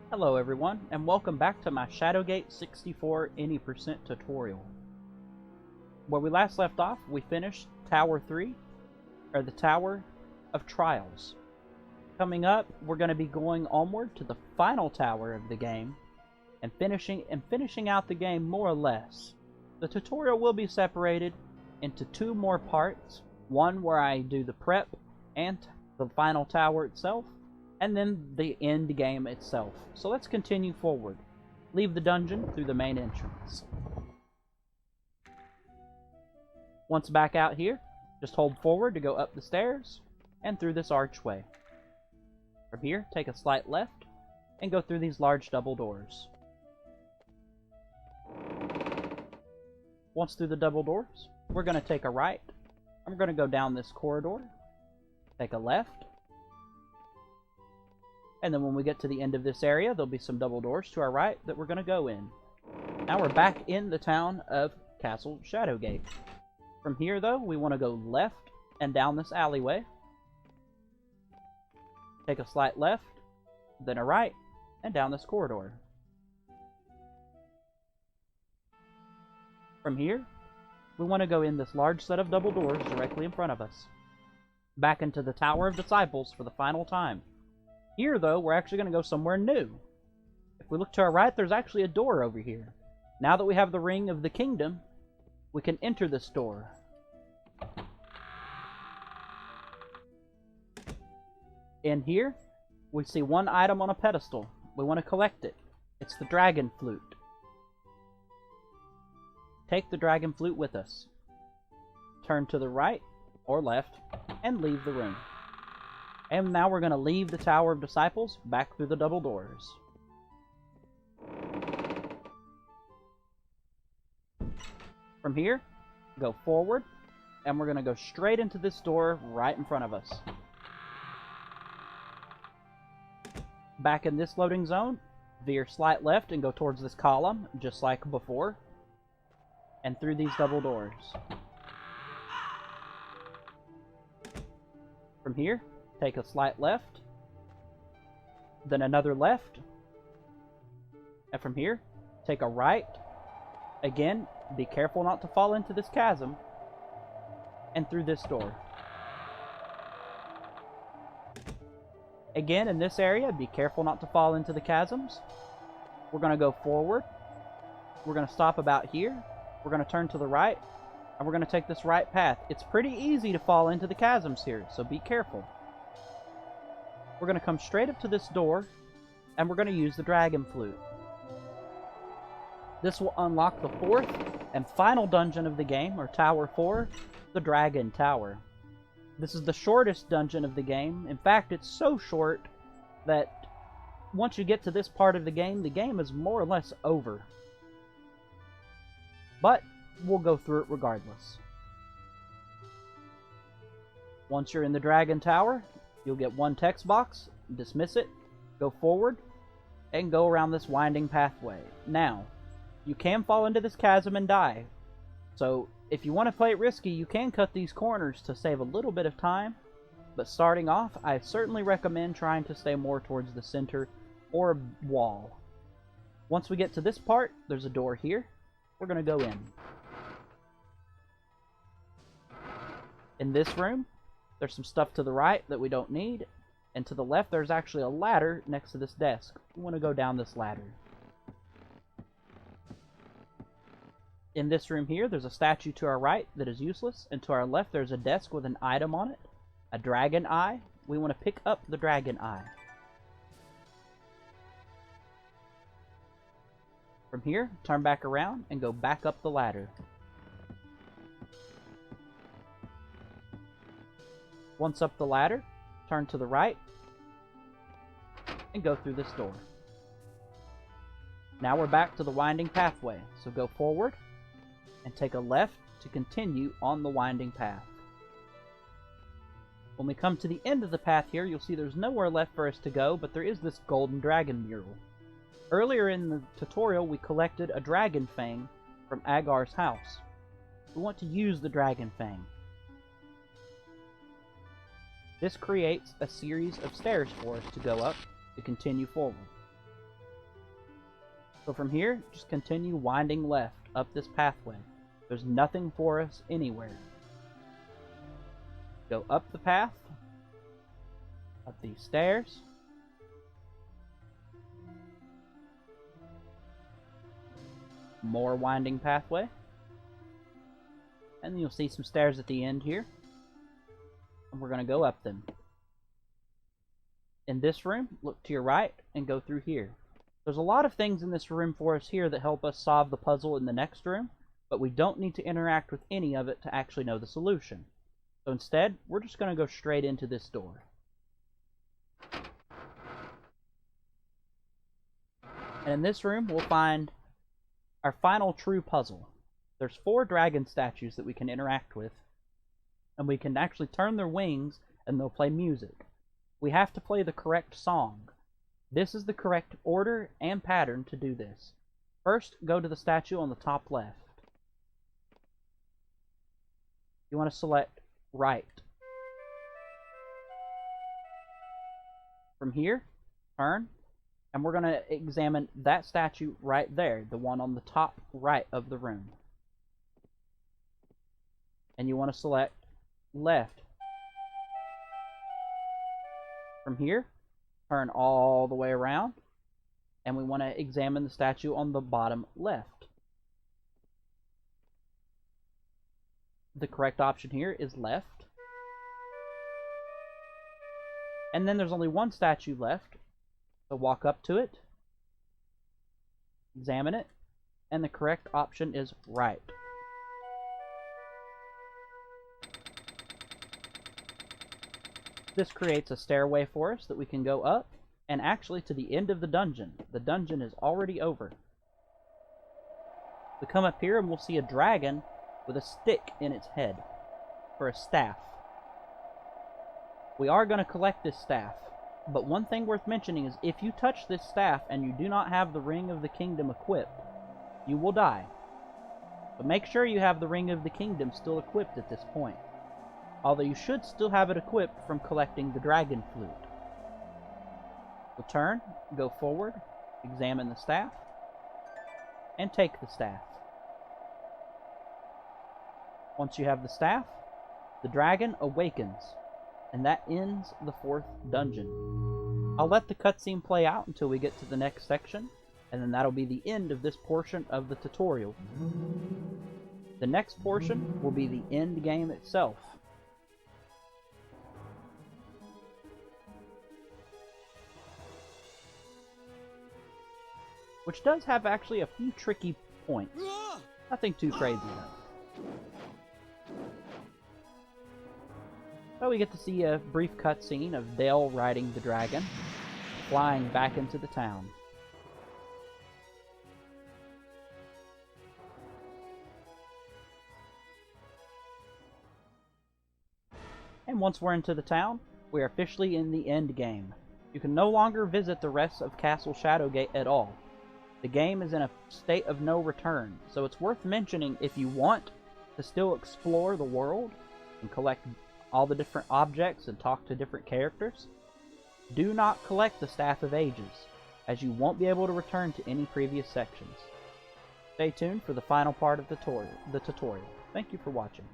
Hello everyone, and welcome back to my Shadowgate 64 any% tutorial. Where we last left off, we finished Tower 3, or the Tower of Trials. Coming up, we're going to be going onward to the final tower of the game, and finishing out the game more or less. The tutorial will be separated into two more parts, one where I do the prep and the final tower itself, and then the end game itself. So let's continue forward. Leave the dungeon through the main entrance. Once back out here, just hold forward to go up the stairs and through this archway. From here, take a slight left and go through these large double doors. Once through the double doors, we're going to take a right, and we're going to go down this corridor, take a left, and then when we get to the end of this area, there'll be some double doors to our right that we're going to go in. Now we're back in the town of Castle Shadowgate. From here, though, we want to go left and down this alleyway. Take a slight left, then a right, and down this corridor. From here, we want to go in this large set of double doors directly in front of us. Back into the Tower of Disciples for the final time. Here, though, we're actually going to go somewhere new. If we look to our right, there's actually a door over here. Now that we have the Ring of the Kingdom, we can enter this door. In here, we see one item on a pedestal. We want to collect it. It's the Dragon Flute. Take the Dragon Flute with us. Turn to the right or left and leave the room. And now we're going to leave the Tower of Disciples back through the double doors. From here, go forward, and we're going to go straight into this door right in front of us. Back in this loading zone, veer slight left and go towards this column, just like before, and through these double doors. From here, take a slight left, then another left, and from here, take a right. Again, be careful not to fall into this chasm, and through this door. Again, in this area, be careful not to fall into the chasms. We're going to go forward. We're going to stop about here. We're going to turn to the right, and we're going to take this right path. It's pretty easy to fall into the chasms here, so be careful. We're going to come straight up to this door, and we're going to use the Dragon Flute. This will unlock the fourth and final dungeon of the game, or Tower 4, the Dragon Tower. This is the shortest dungeon of the game. In fact, it's so short that once you get to this part of the game is more or less over. But we'll go through it regardless. Once you're in the Dragon Tower, you'll get one text box, dismiss it, go forward, and go around this winding pathway. Now, you can fall into this chasm and die. So, if you want to play it risky, you can cut these corners to save a little bit of time. But starting off, I certainly recommend trying to stay more towards the center or wall. Once we get to this part, there's a door here. We're going to go in. In this room, there's some stuff to the right that we don't need, and to the left there's actually a ladder next to this desk. We want to go down this ladder. In this room here, there's a statue to our right that is useless, and to our left there's a desk with an item on it, a dragon eye. We want to pick up the dragon eye. From here, turn back around and go back up the ladder. Once up the ladder, turn to the right, and go through this door. Now we're back to the winding pathway, so go forward, and take a left to continue on the winding path. When we come to the end of the path here, you'll see there's nowhere left for us to go, but there is this golden dragon mural. Earlier in the tutorial, we collected a dragon fang from Agar's house. We want to use the dragon fang. This creates a series of stairs for us to go up to continue forward. So from here, just continue winding left up this pathway. There's nothing for us anywhere. Go up the path, up these stairs. More winding pathway. And then you'll see some stairs at the end here. And we're going to go up them. In this room, look to your right and go through here. There's a lot of things in this room for us here that help us solve the puzzle in the next room, but we don't need to interact with any of it to actually know the solution. So instead, we're just going to go straight into this door. And in this room, we'll find our final true puzzle. There's 4 dragon statues that we can interact with, and we can actually turn their wings and they'll play music. We have to play the correct song. This is the correct order and pattern to do this. First, go to the statue on the top left. You want to select right. From here, turn, and we're going to examine that statue right there, the one on the top right of the room. And you want to select left. From here, turn all the way around, and we want to examine the statue on the bottom left. The correct option here is left. And then there's only one statue left, so walk up to it, examine it, and the correct option is right. This creates a stairway for us that we can go up, and actually to the end of the dungeon. The dungeon is already over. We come up here and we'll see a dragon with a stick in its head, for a staff. We are going to collect this staff, but one thing worth mentioning is if you touch this staff and you do not have the Ring of the Kingdom equipped, you will die. But make sure you have the Ring of the Kingdom still equipped at this point. Although you should still have it equipped from collecting the dragon flute. So turn, go forward, examine the staff, and take the staff. Once you have the staff, the dragon awakens, and that ends the 4th dungeon. I'll let the cutscene play out until we get to the next section, and then that'll be the end of this portion of the tutorial. The next portion will be the end game itself. Which does have actually a few tricky points. Nothing too crazy though. So we get to see a brief cutscene of Dale riding the dragon, flying back into the town. And once we're into the town, we are officially in the end game. You can no longer visit the rest of Castle Shadowgate at all. The game is in a state of no return, so it's worth mentioning if you want to still explore the world and collect all the different objects and talk to different characters. Do not collect the Staff of Ages, as you won't be able to return to any previous sections. Stay tuned for the final part of the tutorial. Thank you for watching.